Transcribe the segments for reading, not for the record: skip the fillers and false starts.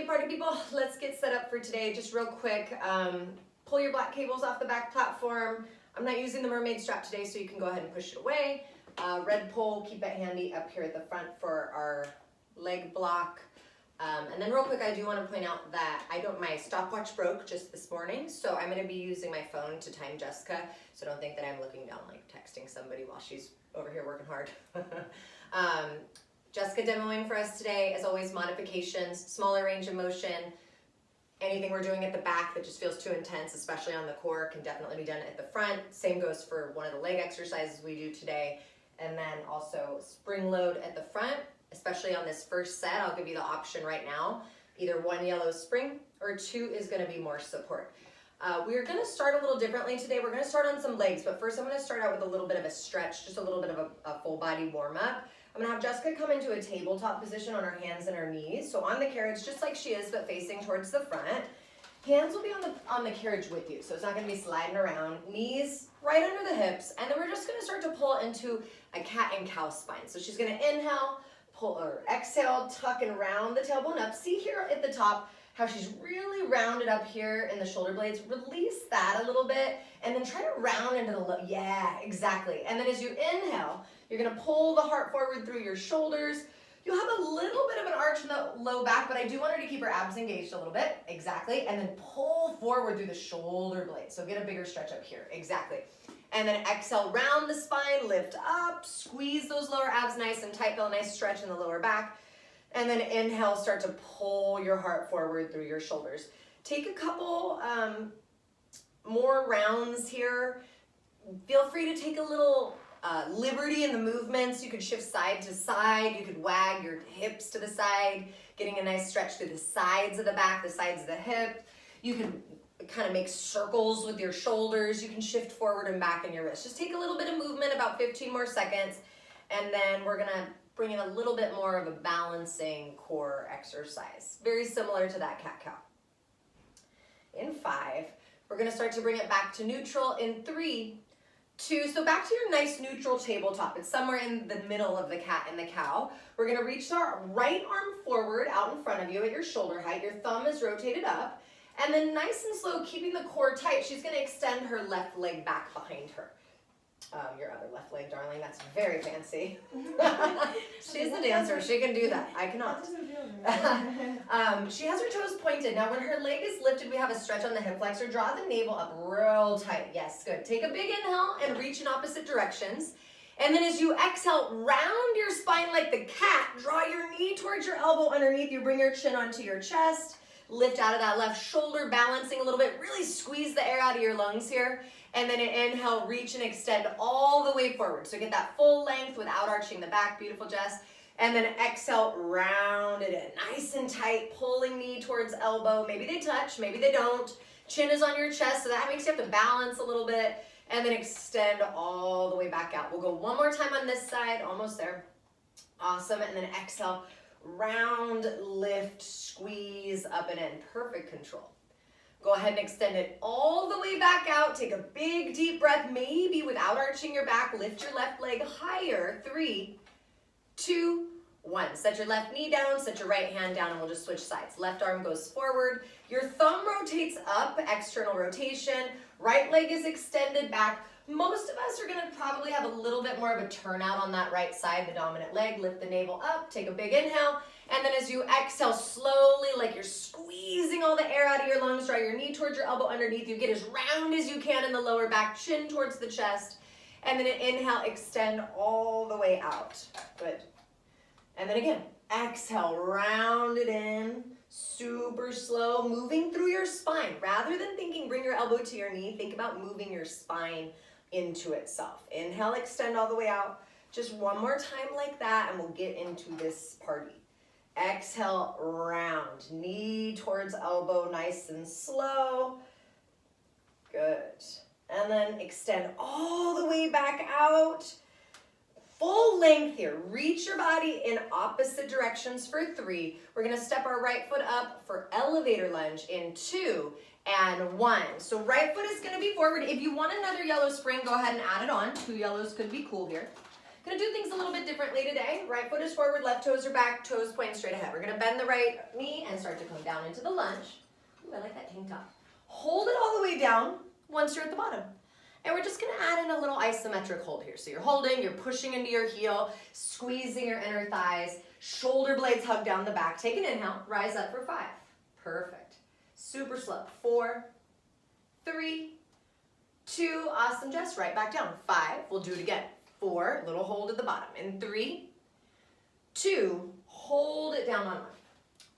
party people, let's get set up for today. Just real quick, pull your black cables off the back platform. I'm not using the mermaid strap today, so you can go ahead and push it away. Red pole, keep it handy up here at the front for our leg block. And then real quick, I do want to point out that my stopwatch broke just this morning, so I'm going to be using my phone to time Jessica, so don't think that I'm looking down like texting somebody while she's over here working hard. Jessica demoing for us today, as always, modifications, smaller range of motion. Anything we're doing at the back that just feels too intense, especially on the core, can definitely be done at the front. Same goes for one of the leg exercises we do today. And then also spring load at the front, especially on this first set. I'll give you the option right now. Either 1 yellow spring or 2 is gonna be more support. We're gonna start a little differently today. We're gonna start on some legs, but first I'm gonna start out with a little bit of a stretch, just a little bit of a full body warm up. I'm gonna have Jessica come into a tabletop position on her hands and her knees. So on the carriage, just like she is, but facing towards the front. Hands will be on the carriage with you, so it's not gonna be sliding around. Knees right under the hips, and then we're just gonna start to pull into a cat and cow spine. So she's gonna inhale, pull or exhale, tuck and round the tailbone up. See here at the top how she's really rounded up here in the shoulder blades. Release that a little bit, and then try to round into the low. Yeah, exactly. And then as you inhale, you're gonna pull the heart forward through your shoulders. You'll have a little bit of an arch in the low back, but I do want her to keep her abs engaged a little bit. Exactly. And then pull forward through the shoulder blades. So get a bigger stretch up here. Exactly. And then exhale, round the spine, lift up, squeeze those lower abs nice and tight. Feel a nice stretch in the lower back. And then inhale, start to pull your heart forward through your shoulders. Take a couple more rounds here. Feel free to take a little liberty in the movements. You could shift side to side. You could wag your hips to the side, getting a nice stretch through the sides of the back, the sides of the hip. You can kind of make circles with your shoulders. You can shift forward and back in your wrist. Just take a little bit of movement, about 15 more seconds, and then we're gonna bring in a little bit more of a balancing core exercise. Very similar to that cat-cow. In 5, we're gonna start to bring it back to neutral in 3, 2, so back to your nice neutral tabletop. It's somewhere in the middle of the cat and the cow. We're gonna reach our right arm forward out in front of you at your shoulder height. Your thumb is rotated up. And then nice and slow, keeping the core tight, she's gonna extend her left leg back behind her. Your other left leg, darling, that's very fancy. She's the dancer, she can do that. I cannot. She has her toes pointed. Now when her leg is lifted, we have a stretch on the hip flexor. Draw the navel up real tight. Yes, good. Take a big inhale and reach in opposite directions. And then as you exhale, round your spine like the cat. Draw your knee towards your elbow underneath you. Bring your chin onto your chest. Lift out of that left shoulder, balancing a little bit. Really squeeze the air out of your lungs here. And then inhale, reach and extend all the way forward. So get that full length without arching the back. Beautiful, Jess. And then exhale, round it in. Nice and tight, pulling knee towards elbow. Maybe they touch, maybe they don't. Chin is on your chest, so that makes you have to balance a little bit. And then extend all the way back out. We'll go one more time on this side, almost there. Awesome, and then exhale, round, lift, squeeze, up and in. Perfect control. Go ahead and extend it all the way back out. Take a big deep breath, maybe without arching your back. Lift your left leg higher. 3, 2, 1. Set your left knee down, set your right hand down, and we'll just switch sides. Left arm goes forward. Your thumb rotates up, external rotation. Right leg is extended back. Most of us are gonna probably have a little bit more of a turnout on that right side, the dominant leg. Lift the navel up, take a big inhale. And then as you exhale slowly, like you're squeezing all the air out of your lungs, draw your knee towards your elbow underneath you. Get as round as you can in the lower back, chin towards the chest. And then inhale, extend all the way out. Good. And then again, exhale, round it in. Super slow, moving through your spine. Rather than thinking bring your elbow to your knee, think about moving your spine into itself. Inhale, extend all the way out. Just one more time like that, and we'll get into this party. Exhale, round, knee towards elbow, nice and slow. Good. And then extend all the way back out. Full length here. Reach your body in opposite directions for 3. We're gonna step our right foot up for elevator lunge in 2 and 1. So right foot is gonna be forward. If you want another yellow spring, go ahead and add it on. 2 yellows could be cool here. Gonna do things a little bit differently today. Right foot is forward, left toes are back, toes pointing straight ahead. We're gonna bend the right knee and start to come down into the lunge. Ooh, I like that tank top. Hold it all the way down once you're at the bottom. And we're just gonna add in a little isometric hold here. So you're holding, you're pushing into your heel, squeezing your inner thighs, shoulder blades hug down the back. Take an inhale, rise up for 5. Perfect. Super slow. 4, 3, 2, awesome, Jess, right back down. 5, we'll do it again. 4, little hold at the bottom. In 3, 2, hold it down on 1.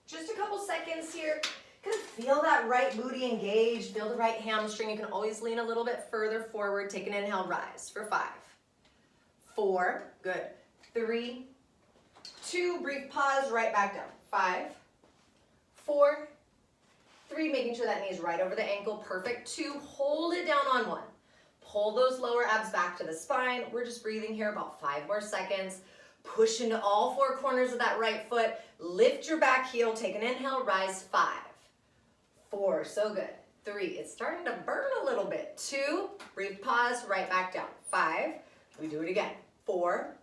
Just a couple seconds here. Kind of feel that right booty engaged, feel the right hamstring. You can always lean a little bit further forward. Take an inhale, rise for 5, 4, good. 3, 2, brief pause, right back down. 5, 4, 3, making sure that knee is right over the ankle, perfect. 2, hold it down on 1. Pull those lower abs back to the spine. We're just breathing here about 5 more seconds. Push into all 4 corners of that right foot. Lift your back heel, take an inhale, rise. 5, 4, so good. 3, it's starting to burn a little bit. 2, brief pause, right back down. 5, we do it again. 4,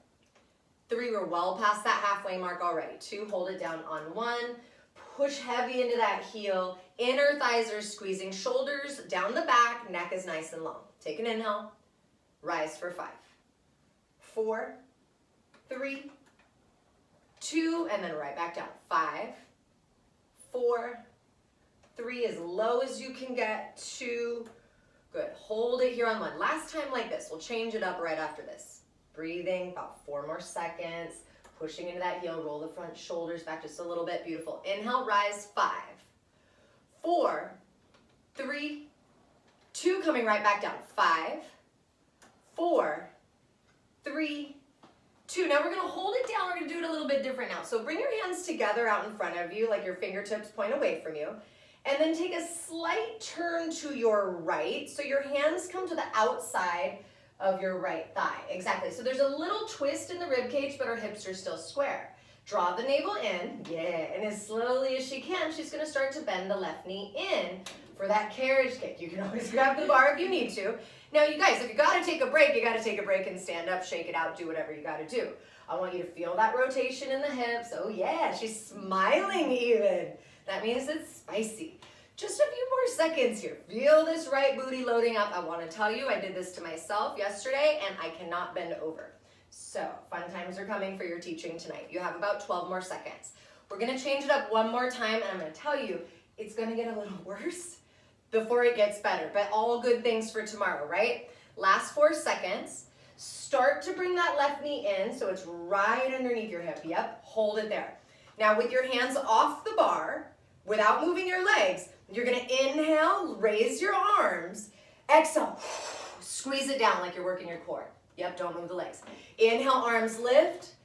3, we're well past that halfway mark already. 2, hold it down on 1. Push heavy into that heel. Inner thighs are squeezing, shoulders down the back, neck is nice and long. Take an inhale, rise for 5, 4, 3, 2, and then right back down. 5, 4, 3, as low as you can get. 2, good. Hold it here on 1. Last time like this, we'll change it up right after this. Breathing, about 4 more seconds. Pushing into that heel, roll the front shoulders back just a little bit. Beautiful. Inhale, rise. 5, 4, 3, 2, coming right back down. 5, 4, 3, 2. Now we're gonna hold it down. We're gonna do it a little bit different now. So bring your hands together out in front of you, like your fingertips point away from you. And then take a slight turn to your right. So your hands come to the outside of your right thigh. Exactly. So there's a little twist in the rib cage, but our hips are still square. Draw the navel in. Yeah. And as slowly as she can, she's going to start to bend the left knee in for that carriage kick. You can always grab the bar if you need to. Now, you guys, if you got to take a break, you got to take a break and stand up, shake it out, do whatever you got to do. I want you to feel that rotation in the hips. Oh, yeah. She's smiling even. That means it's spicy. Just a few more seconds here. Feel this right booty loading up. I want to tell you, I did this to myself yesterday, and I cannot bend over. So, fun times are coming for your teaching tonight. You have about 12 more seconds. We're going to change it up one more time, and I'm going to tell you, it's going to get a little worse before it gets better, but all good things for tomorrow, right? Last 4 seconds. Start to bring that left knee in, so it's right underneath your hip. Yep, hold it there. Now, with your hands off the bar, without moving your legs, you're gonna inhale, raise your arms. Exhale, squeeze it down like you're working your core. Yep, don't move the legs. Inhale, arms lift.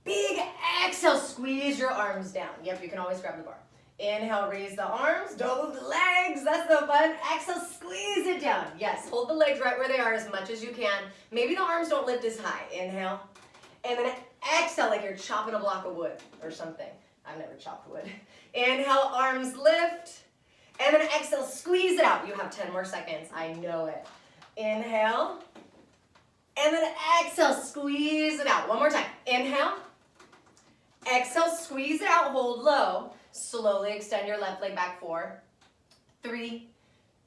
Big exhale, squeeze your arms down. Yep, you can always grab the bar. Inhale, raise the arms, don't move the legs, that's the fun. Exhale, squeeze it down. Yes, hold the legs right where they are as much as you can. Maybe the arms don't lift as high. Inhale, and then exhale like you're chopping a block of wood or something. I've never chopped wood. Inhale, arms lift. And then exhale, squeeze it out. You have 10 more seconds. I know it. Inhale. And then exhale, squeeze it out. One more time. Inhale. Exhale, squeeze it out. Hold low. Slowly extend your left leg back. 4, 3,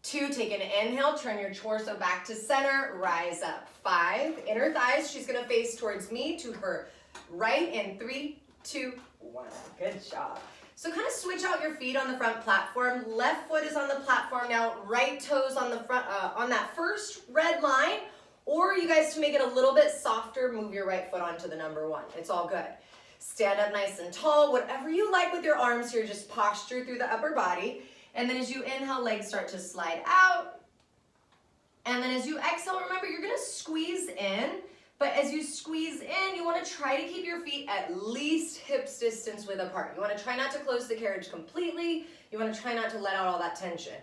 2. Take an inhale. Turn your torso back to center. Rise up. 5. Inner thighs. She's going to face towards me to her right in 3, 2, 1. Good job. So kind of switch out your feet on the front platform. Left foot is on the platform now. Right toes on the front, on that first red line. Or you guys, to make it a little bit softer, move your right foot onto the number 1. It's all good. Stand up nice and tall. Whatever you like with your arms here, just posture through the upper body. And then as you inhale, legs start to slide out. And then as you exhale, remember, you're going to squeeze in. But as you squeeze in, you want to try to keep your feet at least hips distance width apart. You want to try not to close the carriage completely. You want to try not to let out all that tension.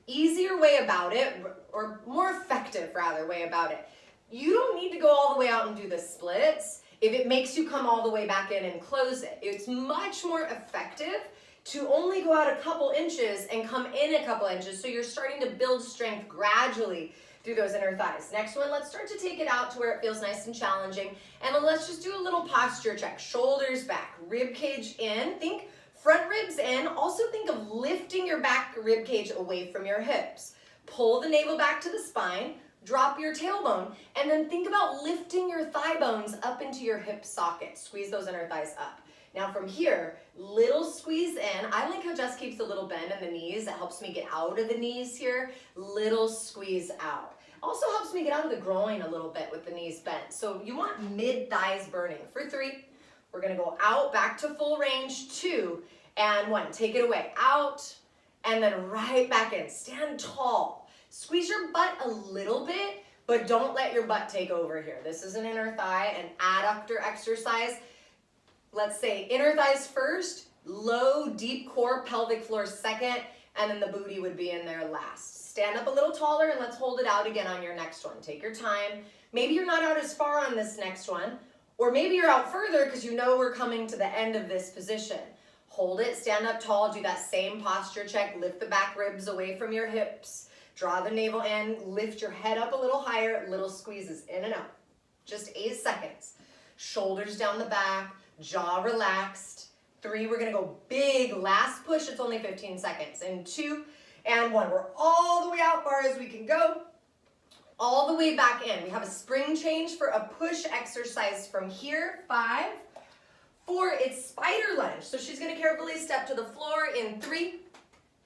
Easier way about it, or more effective rather way about it, you don't need to go all the way out and do the splits if it makes you come all the way back in and close it. It's much more effective to only go out a couple inches and come in a couple inches, so you're starting to build strength gradually. through those inner thighs. Next one, let's start to take it out to where it feels nice and challenging. And then let's just do a little posture check. Shoulders back, rib cage in. Think front ribs in. Also think of lifting your back rib cage away from your hips. Pull the navel back to the spine, drop your tailbone, and then think about lifting your thigh bones up into your hip socket. Squeeze those inner thighs up. Now from here, little squeeze in. I like how Jess keeps a little bend in the knees. It helps me get out of the knees here. Little squeeze out. Also helps me get out of the groin a little bit with the knees bent. So you want mid thighs burning. For 3, we're gonna go out, back to full range. 2 and 1. Take it away. Out and then right back in. Stand tall. Squeeze your butt a little bit, but don't let your butt take over here. This is an inner thigh and adductor exercise. Let's say inner thighs first, low, deep core, pelvic floor second, and then the booty would be in there last. Stand up a little taller and let's hold it out again on your next one. Take your time. Maybe you're not out as far on this next one, or maybe you're out further because you know we're coming to the end of this position. Hold it, stand up tall, do that same posture check, lift the back ribs away from your hips, draw the navel in, lift your head up a little higher, little squeezes in and out. Just 8 seconds. Shoulders down the back, jaw relaxed. 3, we're gonna go big, last push, it's only 15 seconds. And 2 and 1, we're all the way out far as we can go, all the way back in. We have a spring change for a push exercise from here. 5, 4, it's spider lunge. So she's gonna carefully step to the floor in 3,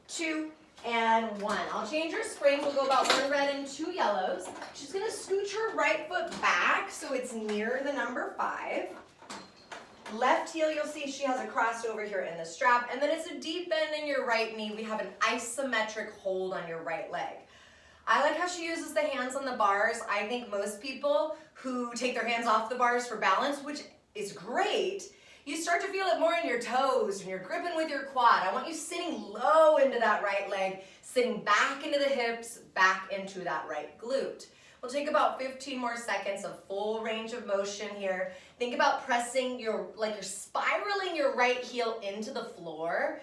2, and 1. I'll change her spring. We'll go about 1 red and 2 yellows. She's gonna scooch her right foot back so it's near the number 5. Left heel, you'll see she has a crossover here in the strap, and then it's a deep bend in your right knee. We have an isometric hold on your right leg. I like how she uses the hands on the bars. I think most people who take their hands off the bars for balance, which is great, you start to feel it more in your toes and you're gripping with your quad. I want you sitting low into that right leg, sitting back into the hips, back into that right glute. We'll take about 15 more seconds of full range of motion here. Think about pressing you're spiraling your right heel into the floor.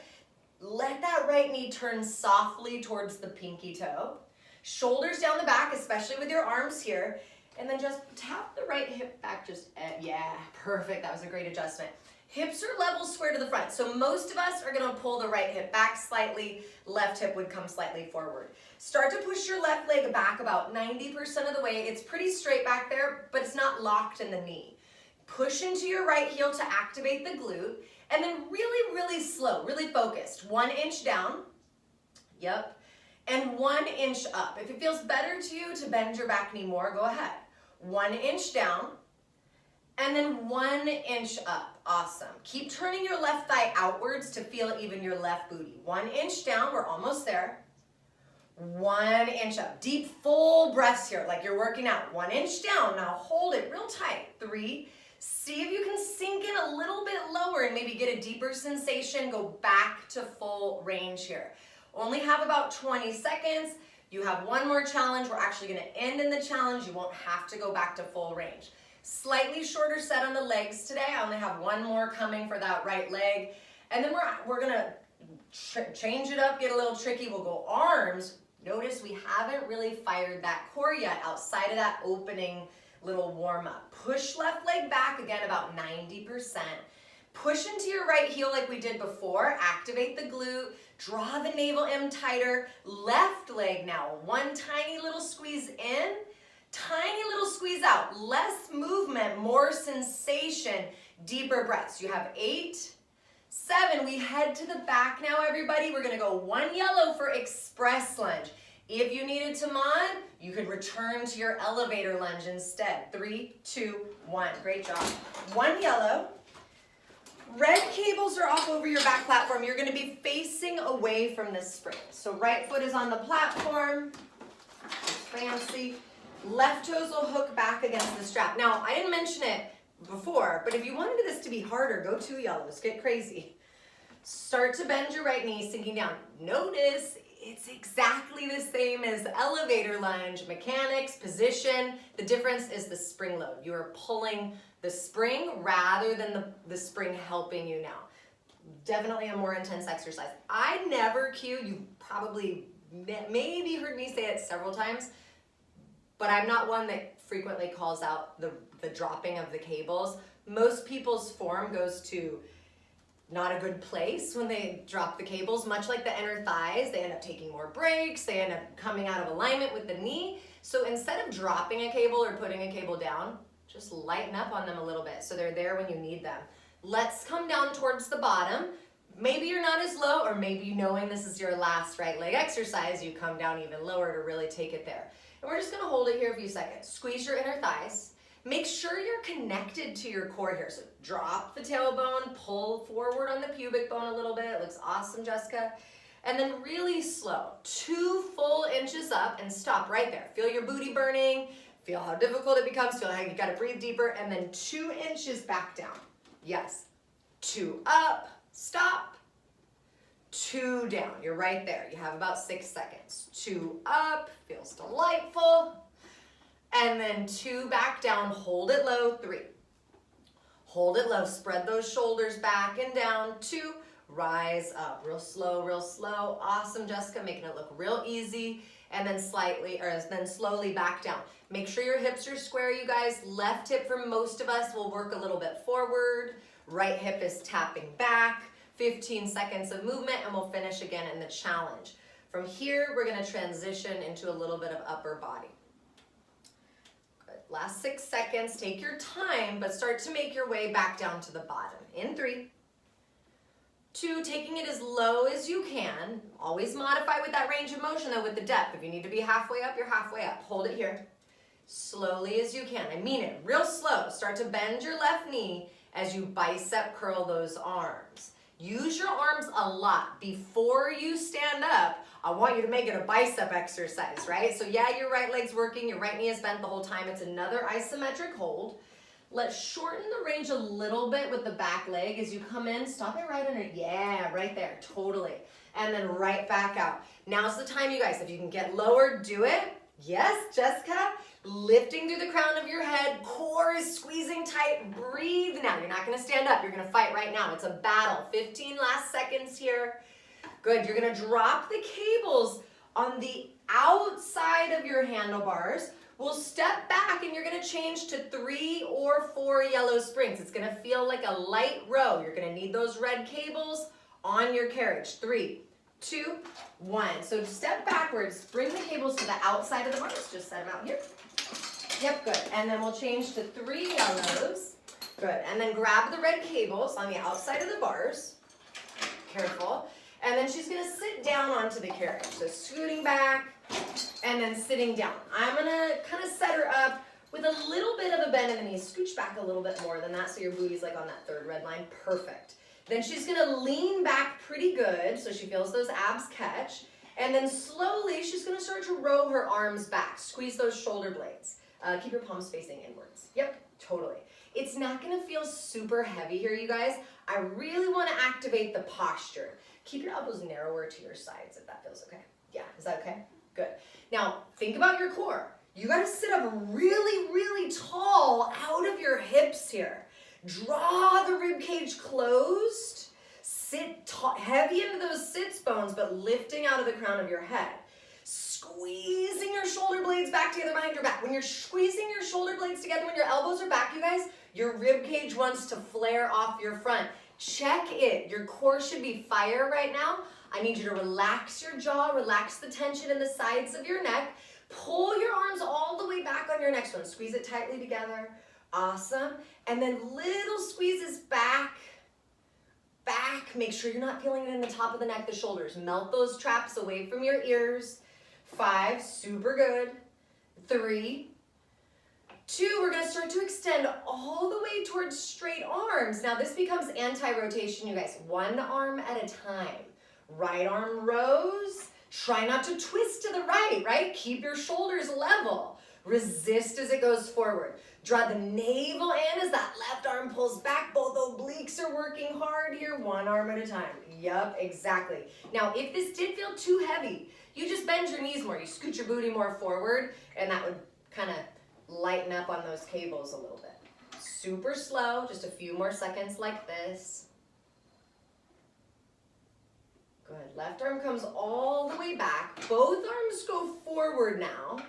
Let that right knee turn softly towards the pinky toe. Shoulders down the back, especially with your arms here. And then just tap the right hip back, yeah, perfect, that was a great adjustment. Hips are level square to the front. So most of us are gonna pull the right hip back slightly, left hip would come slightly forward. Start to push your left leg back about 90% of the way. It's pretty straight back there, but it's not locked in the knee. Push into your right heel to activate the glute, and then really, really slow, really focused. 1 inch down, yep, and 1 inch up. If it feels better to you to bend your back knee more, go ahead. 1 inch down, and then 1 inch up. Awesome. Keep turning your left thigh outwards to feel even your left booty. 1 inch down, we're almost there. 1 inch up. Deep, full breaths here, like you're working out. 1 inch down. Now hold it real tight. 3. See if you can sink in a little bit lower and maybe get a deeper sensation. Go back to full range here. Only have about 20 seconds. You have 1 more challenge. We're actually going to end in the challenge. You won't have to go back to full range. Slightly shorter set on the legs today. I only have 1 more coming for that right leg. And then we're gonna change it up, get a little tricky. We'll go arms. Notice we haven't really fired that core yet outside of that opening little warm up. Push left leg back again about 90%. Push into your right heel like we did before. Activate the glute. Draw the navel in tighter. Left leg now. 1 tiny little squeeze in. Tiny little squeeze out, less movement, more sensation, deeper breaths. You have 8, 7, we head to the back now, everybody. We're gonna go 1 yellow for express lunge. If you needed to mod, you could return to your elevator lunge instead. 3, 2, 1, great job. 1 yellow. Red cables are off over your back platform. You're gonna be facing away from this spring. So right foot is on the platform, it's fancy. Left toes will hook back against the strap. Now, I didn't mention it before, but if you wanted this to be harder, go 2 yellows, get crazy. Start to bend your right knee, sinking down. Notice it's exactly the same as elevator lunge, mechanics, position. The difference is the spring load. You are pulling the spring rather than the spring helping you now. Definitely a more intense exercise. I never cue, you probably maybe heard me say it several times, but I'm not one that frequently calls out the dropping of the cables. Most people's form goes to not a good place when they drop the cables, much like the inner thighs. They end up taking more breaks, they end up coming out of alignment with the knee. So instead of dropping a cable or putting a cable down, just lighten up on them a little bit so they're there when you need them. Let's come down towards the bottom. Maybe you're not as low, or maybe knowing this is your last right leg exercise, you come down even lower to really take it there. And we're just gonna hold it here a few seconds. Squeeze your inner thighs. Make sure you're connected to your core here. So drop the tailbone, pull forward on the pubic bone a little bit. It looks awesome, Jessica. And then really slow, 2 full inches up and stop right there. Feel your booty burning, feel how difficult it becomes, feel how you gotta breathe deeper, and then 2 inches back down. Yes, 2 up, stop, 2 down. You're right there. You have about 6 seconds. 2 up, feels delightful. And then 2 back down, hold it low, 3. Hold it low, spread those shoulders back and down, 2, rise up, real slow, awesome, Jessica, making it look real easy, and then slowly back down. Make sure your hips are square, you guys. Left hip for most of us will work a little bit forward, right hip is tapping back, 15 seconds of movement, and we'll finish again in the challenge. From here, we're gonna transition into a little bit of upper body. Last 6 seconds, take your time, but start to make your way back down to the bottom. In 3, 2, taking it as low as you can. Always modify with that range of motion though, with the depth. If you need to be halfway up, you're halfway up. Hold it here. Slowly as you can. I mean it, real slow. Start to bend your left knee as you bicep curl those arms. Use your arms a lot. Before you stand up, I want you to make it a bicep exercise, right? So yeah, your right leg's working, your right knee is bent the whole time. It's another isometric hold. Let's shorten the range a little bit with the back leg. As you come in, stop it right under, yeah, right there, totally. And then right back out. Now's the time, you guys, if you can get lower, do it. Yes, Jessica, lifting through the crown of your head, core is squeezing tight, breathe now. You're not gonna stand up, you're gonna fight right now. It's a battle, 15 last seconds here. Good, you're gonna drop the cables on the outside of your handlebars. We'll step back and you're gonna change to 3 or 4 yellow springs. It's gonna feel like a light row. You're gonna need those red cables on your carriage. 3, 2, 1. So step backwards, bring the cables to the outside of the bars. Just set them out here. Yep, good. And then we'll change to 3 yellows. Good, and then grab the red cables on the outside of the bars. Careful. And then she's gonna sit down onto the carriage. So scooting back and then sitting down. I'm gonna kind of set her up with a little bit of a bend in the knees. Scooch back a little bit more than that so your booty's like on that 3rd red line. Perfect. Then she's gonna lean back pretty good so she feels those abs catch. And then slowly she's gonna start to row her arms back. Squeeze those shoulder blades. Keep your palms facing inwards. Yep, totally. It's not gonna feel super heavy here, you guys. I really wanna activate the posture. Keep your elbows narrower to your sides if that feels okay. Yeah, is that okay? Good. Now, think about your core. You gotta sit up really, really tall out of your hips here. Draw the rib cage closed. Sit heavy into those sits bones, but lifting out of the crown of your head. Squeezing your shoulder blades back together behind your back. When you're squeezing your shoulder blades together, when your elbows are back, you guys, your rib cage wants to flare off your front. Check it. Your core should be fire right now. I need you to relax your jaw, relax the tension in the sides of your neck. Pull your arms all the way back on your next one. Squeeze it tightly together. Awesome. And then little squeezes back, back. Make sure you're not feeling it in the top of the neck, the shoulders. Melt those traps away from your ears. 5, super good. 3, 2, we're gonna start to extend all the way towards straight arms. Now this becomes anti-rotation, you guys. 1 arm at a time. Right arm rows. Try not to twist to the right? Keep your shoulders level. Resist as it goes forward. Draw the navel in as that left arm pulls back. Both obliques are working hard here. 1 arm at a time. Yup, exactly. Now, if this did feel too heavy, you just bend your knees more. You scoot your booty more forward, and that would kind of lighten up on those cables a little bit. Super slow, just a few more seconds like this. Good. Left arm comes all the way back. Both arms go forward now.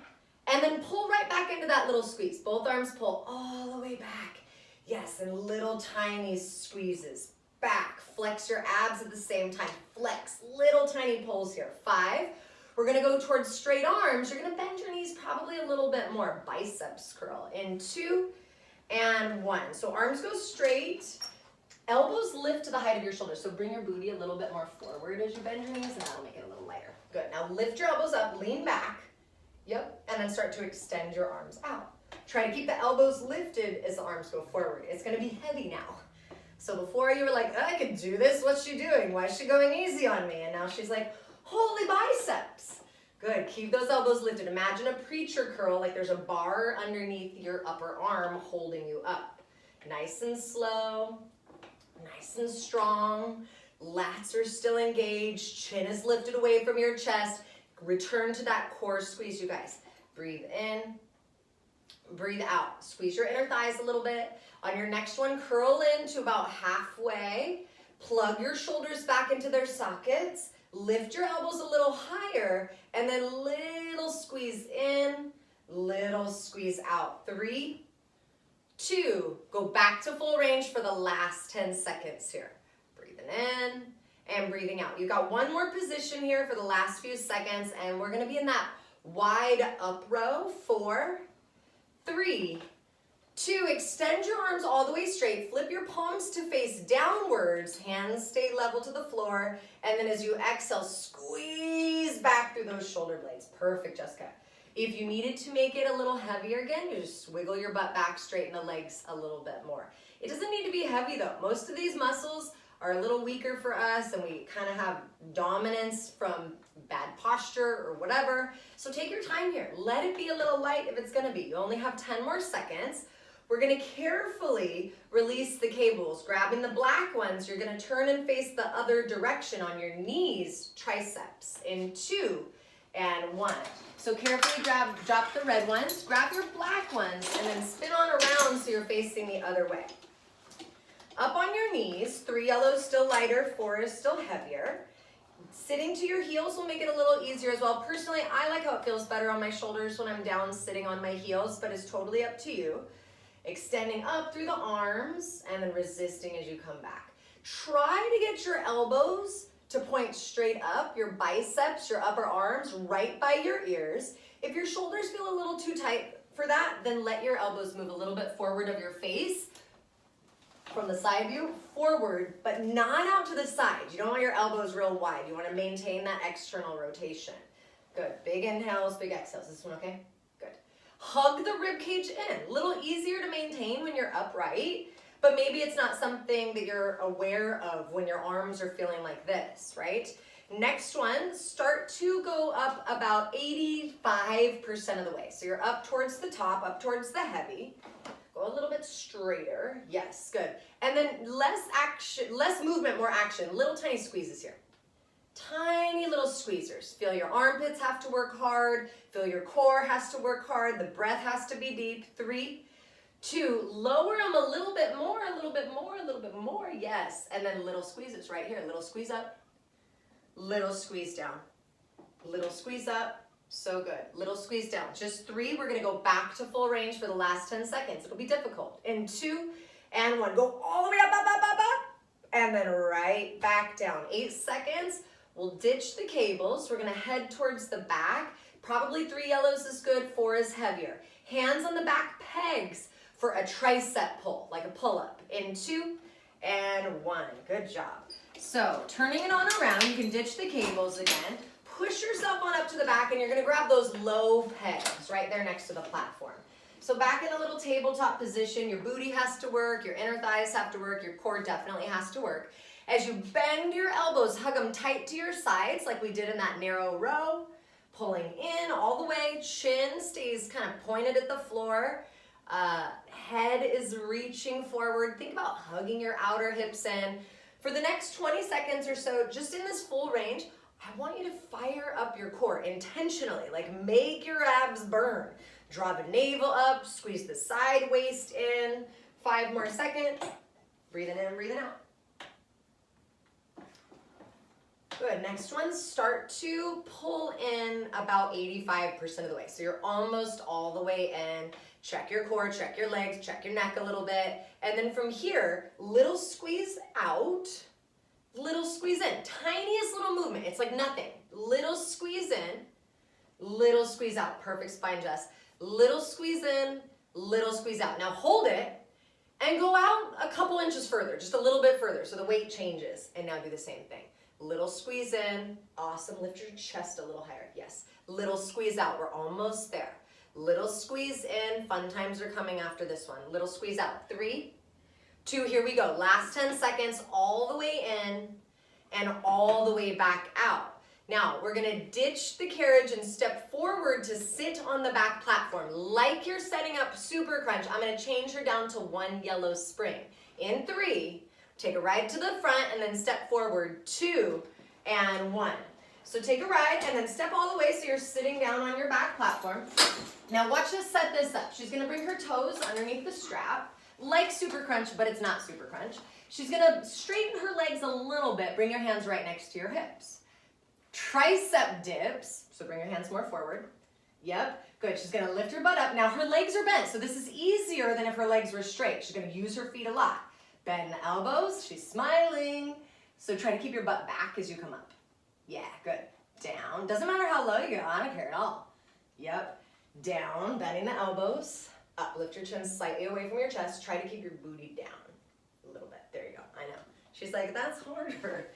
And then pull right back into that little squeeze. Both arms pull all the way back. Yes, and little tiny squeezes. Back, flex your abs at the same time. Flex, little tiny pulls here. 5. We're gonna go towards straight arms. You're gonna bend your knees probably a little bit more. Biceps curl in 2 and 1. So arms go straight. Elbows lift to the height of your shoulders. So bring your booty a little bit more forward as you bend your knees, and that'll make it a little lighter. Good, now lift your elbows up, lean back. Yep, and then start to extend your arms out. Try to keep the elbows lifted as the arms go forward. It's gonna be heavy now. So before you were like, I could do this, what's she doing? Why is she going easy on me? And now she's like, holy biceps. Good, keep those elbows lifted. Imagine a preacher curl, like there's a bar underneath your upper arm holding you up. Nice and slow, nice and strong. Lats are still engaged, chin is lifted away from your chest. Return to that core squeeze, you guys. Breathe in, breathe out. Squeeze your inner thighs a little bit. On your next one, curl in to about halfway. Plug your shoulders back into their sockets. Lift your elbows a little higher, and then little squeeze in, little squeeze out. 3, 2, go back to full range for the last 10 seconds here. Breathing in and breathing out. You've got one more position here for the last few seconds, and we're gonna be in that wide up row. 4, 3, 2, extend your arms all the way straight. Flip your palms to face downwards. Hands stay level to the floor. And then as you exhale, squeeze back through those shoulder blades. Perfect, Jessica. If you needed to make it a little heavier again, you just wiggle your butt back, straighten the legs a little bit more. It doesn't need to be heavy though. Most of these muscles are a little weaker for us, and we kind of have dominance from bad posture or whatever. So take your time here. Let it be a little light if it's gonna be. You only have 10 more seconds. We're gonna carefully release the cables. Grabbing the black ones, you're gonna turn and face the other direction on your knees, triceps, in 2 and 1. So carefully drop the red ones, grab your black ones, and then spin on around so you're facing the other way. Up on your knees, 3 yellows still lighter, 4 is still heavier. Sitting to your heels will make it a little easier as well. Personally, I like how it feels better on my shoulders when I'm down sitting on my heels, but it's totally up to you. Extending up through the arms and then resisting as you come back. Try to get your elbows to point straight up, your biceps, your upper arms right by your ears. If your shoulders feel a little too tight for that, then let your elbows move a little bit forward of your face. From the side view, forward, but not out to the side. You don't want your elbows real wide. You want to maintain that external rotation. Good, big inhales, big exhales. This one okay? Good. Hug the rib cage in. A little easier to maintain when you're upright, but maybe it's not something that you're aware of when your arms are feeling like this, right? Next one, start to go up about 85% of the way. So you're up towards the top, up towards the heavy. Go a little bit straighter. Yes, good. And then less action, less movement, more action. Little tiny squeezes here. Tiny little squeezers. Feel your armpits have to work hard. Feel your core has to work hard. The breath has to be deep. 3, 2, lower them a little bit more, a little bit more, a little bit more. Yes. And then little squeezes right here. Little squeeze up, little squeeze down, little squeeze up. So good. Little squeeze down. Just 3. We're going to go back to full range for the last 10 seconds. It'll be difficult. In 2 and 1. Go all the way up, up, up, up, up. And then right back down. 8 seconds. We'll ditch the cables. We're going to head towards the back. Probably 3 yellows is good. 4 is heavier. Hands on the back pegs for a tricep pull, like a pull-up. In 2 and 1. Good job. So turning it on around, you can ditch the cables again. Push yourself on up to the back, and you're going to grab those low pegs right there next to the platform. So back in a little tabletop position, your booty has to work, your inner thighs have to work, your core definitely has to work. As you bend your elbows, hug them tight to your sides like we did in that narrow row. Pulling in all the way, chin stays kind of pointed at the floor. Head is reaching forward. Think about hugging your outer hips in. For the next 20 seconds or so, just in this full range, I want you to fire up your core intentionally, like make your abs burn. Draw the navel up, squeeze the side waist in. 5 more seconds. Breathing in, breathing out. Good, next one, start to pull in about 85% of the way. So you're almost all the way in. Check your core, check your legs, check your neck a little bit. And then from here, little squeeze out, little squeeze in. Tiniest little movement, it's like nothing. Little squeeze in, little squeeze out. Perfect spine, Jess. Little squeeze in, little squeeze out. Now hold it and go out a couple inches further, just a little bit further so the weight changes. And now do the same thing. Little squeeze in, awesome, lift your chest a little higher, yes. Little squeeze out, we're almost there. Little squeeze in, fun times are coming after this one. Little squeeze out, 3, 2, here we go. Last 10 seconds, all the way in and all the way back out. Now, we're gonna ditch the carriage and step forward to sit on the back platform. Like you're setting up super crunch, I'm gonna change her down to 1 yellow spring. In 3, take a ride to the front and then step forward, 2 and 1. So take a ride and then step all the way so you're sitting down on your back platform. Now watch us set this up. She's gonna bring her toes underneath the strap, like super crunch, but it's not super crunch. She's gonna straighten her legs a little bit, bring your hands right next to your hips. Tricep dips, so bring your hands more forward. Yep, good, she's gonna lift her butt up. Now her legs are bent, so this is easier than if her legs were straight. She's gonna use her feet a lot. Bend the elbows, she's smiling. So try to keep your butt back as you come up. Yeah, good. Down, doesn't matter how low you go, I don't care at all. Yep, down, bending the elbows. Up, lift your chin slightly away from your chest. Try to keep your booty down a little bit. There you go, I know. She's like, that's harder.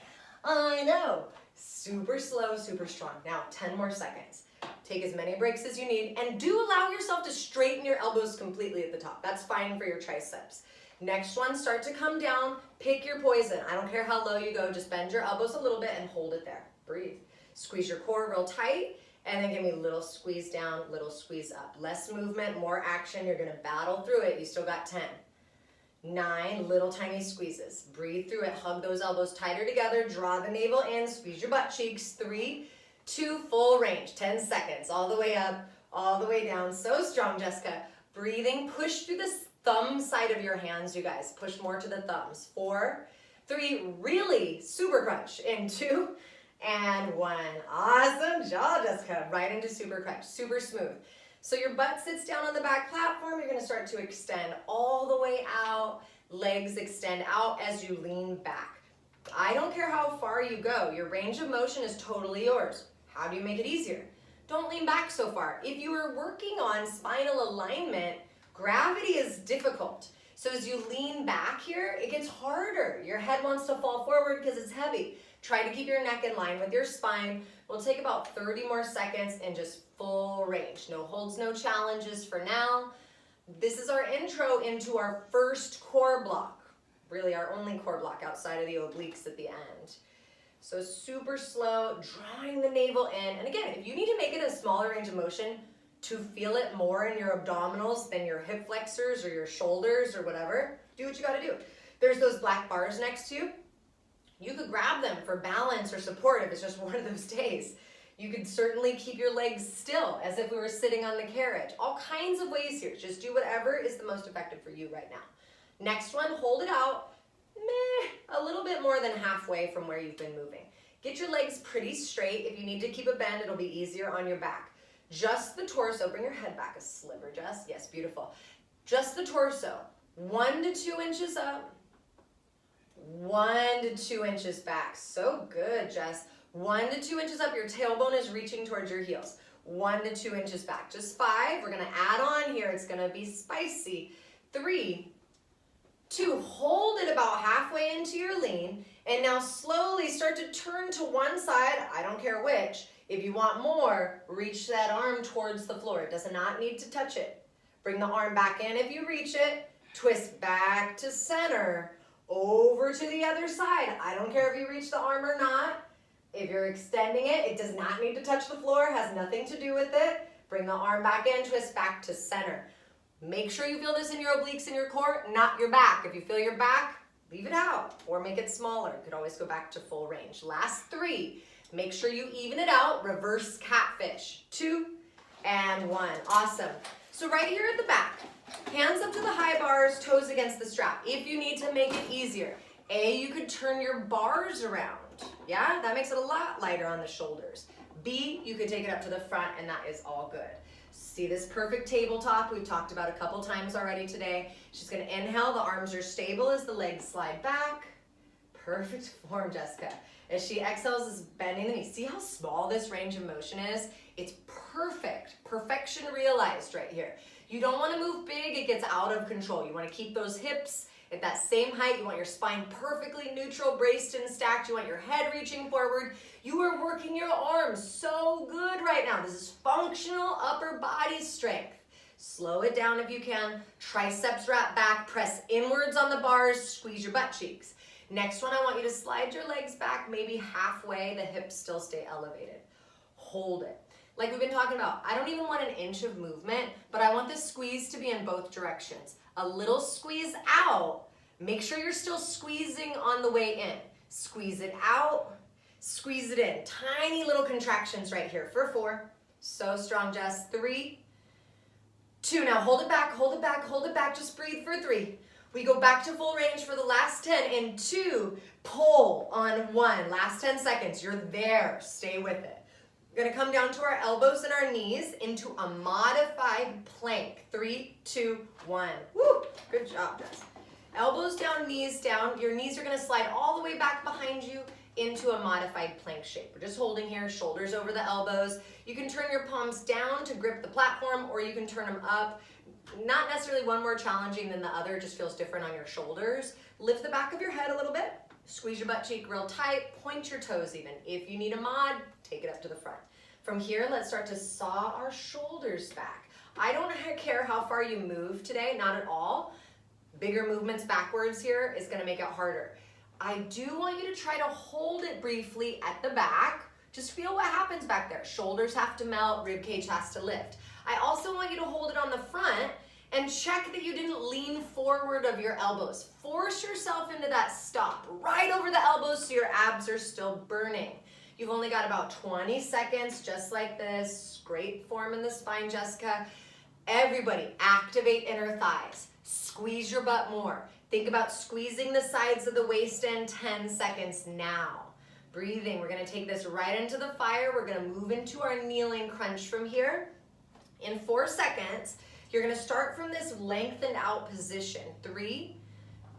I know. Super slow, super strong. Now, 10 more seconds. Take as many breaks as you need and do allow yourself to straighten your elbows completely at the top. That's fine for your triceps. Next one, start to come down, pick your poison. I don't care how low you go, just bend your elbows a little bit and hold it there. Breathe. Squeeze your core real tight and then give me a little squeeze down, little squeeze up. Less movement, more action. You're gonna battle through it. You still got 10. 9, little tiny squeezes. Breathe through it, hug those elbows tighter together, draw the navel in, squeeze your butt cheeks. 3, 2, full range, 10 seconds. All the way up, all the way down. So strong, Jessica. Breathing, push through the thumb side of your hands, you guys. Push more to the thumbs. 4, 3, really super crunch. In 2 and 1. Awesome job, Jessica. Right into super crunch, super smooth. So your butt sits down on the back platform. You're gonna start to extend all the way out. Legs extend out as you lean back. I don't care how far you go. Your range of motion is totally yours. How do you make it easier? Don't lean back so far. If you are working on spinal alignment, gravity is difficult. So as you lean back here, it gets harder. Your head wants to fall forward because it's heavy. Try to keep your neck in line with your spine. We'll take about 30 more seconds in just full range. No holds, no challenges for now. This is our intro into our first core block. Really our only core block outside of the obliques at the end. So super slow, drawing the navel in. And again, if you need to make it a smaller range of motion to feel it more in your abdominals than your hip flexors or your shoulders or whatever, do what you gotta do. There's those black bars next to you. You could grab them for balance or support if it's just one of those days. You could certainly keep your legs still as if we were sitting on the carriage. All kinds of ways here. Just do whatever is the most effective for you right now. Next one, hold it out, a little bit more than halfway from where you've been moving. Get your legs pretty straight. If you need to keep a bend, it'll be easier on your back. Just the torso, bring your head back a sliver, Jess. Yes, beautiful. Just the torso, 1 to 2 inches up, 1 to 2 inches back. So good, Jess. 1 to 2 inches up, your tailbone is reaching towards your heels. 1 to 2 inches back. Just 5, we're gonna add on here, it's gonna be spicy. 3, 2, hold it about halfway into your lean, and now slowly start to turn to one side, I don't care which. If you want more, reach that arm towards the floor. It does not need to touch it. Bring the arm back in if you reach it, twist back to center, over to the other side. I don't care if you reach the arm or not. If you're extending it, it does not need to touch the floor, has nothing to do with it. Bring the arm back in, twist back to center. Make sure you feel this in your obliques and your core, not your back. If you feel your back, leave it out or make it smaller. You could always go back to full range. Last 3, make sure you even it out, reverse catfish. 2 and 1, awesome. So right here at the back, hands up to the high bars, toes against the strap. If you need to make it easier, you could turn your bars around. out. Yeah, that makes it a lot lighter on the shoulders. B, you could take it up to the front and that is all good. See this perfect tabletop we've talked about a couple times already today. She's gonna inhale, the arms are stable as the legs slide back. Perfect form, Jessica. As she exhales, is bending the knees. See how small this range of motion is? It's perfect, perfection realized right here. You don't wanna move big, it gets out of control. You wanna keep those hips at that same height. You want your spine perfectly neutral, braced and stacked. You want your head reaching forward. You are working your arms so good right now. This is functional upper body strength. Slow it down if you can. Triceps wrap back, press inwards on the bars, squeeze your butt cheeks. Next one, I want you to slide your legs back, maybe halfway, the hips still stay elevated. Hold it. Like we've been talking about, I don't even want an inch of movement, but I want this squeeze to be in both directions. A little squeeze out. Make sure you're still squeezing on the way in. Squeeze it out, squeeze it in. Tiny little contractions right here for 4. So strong, Jess. 3, 2. Now hold it back, hold it back, hold it back. Just breathe for 3. We go back to full range for the last 10 in 2. Pull on 1. Last 10 seconds. You're there. Stay with it. We're going to come down to our elbows and our knees into a modified plank. 3, 2, 1. Woo! Good job, Jess. Elbows down, knees down. Your knees are going to slide all the way back behind you into a modified plank shape. We're just holding here, shoulders over the elbows. You can turn your palms down to grip the platform, or you can turn them up. Not necessarily one more challenging than the other, it just feels different on your shoulders. Lift the back of your head a little bit. Squeeze your butt cheek real tight. Point your toes even. If you need a mod, take it up to the front. From here, let's start to saw our shoulders back. I don't care how far you move today, not at all. Bigger movements backwards here is going to make it harder. I do want you to try to hold it briefly at the back. Just feel what happens back there. Shoulders have to melt, rib cage has to lift. I also want you to hold it on the front and check that you didn't lean forward of your elbows. Force yourself into that stop right over the elbows so your abs are still burning. You've only got about 20 seconds, just like this. Great form in the spine, Jessica. Everybody, activate inner thighs. Squeeze your butt more. Think about squeezing the sides of the waist in. 10 seconds now. Breathing, we're gonna take this right into the fire. We're gonna move into our kneeling crunch from here. In 4 seconds, you're gonna start from this lengthened out position. 3,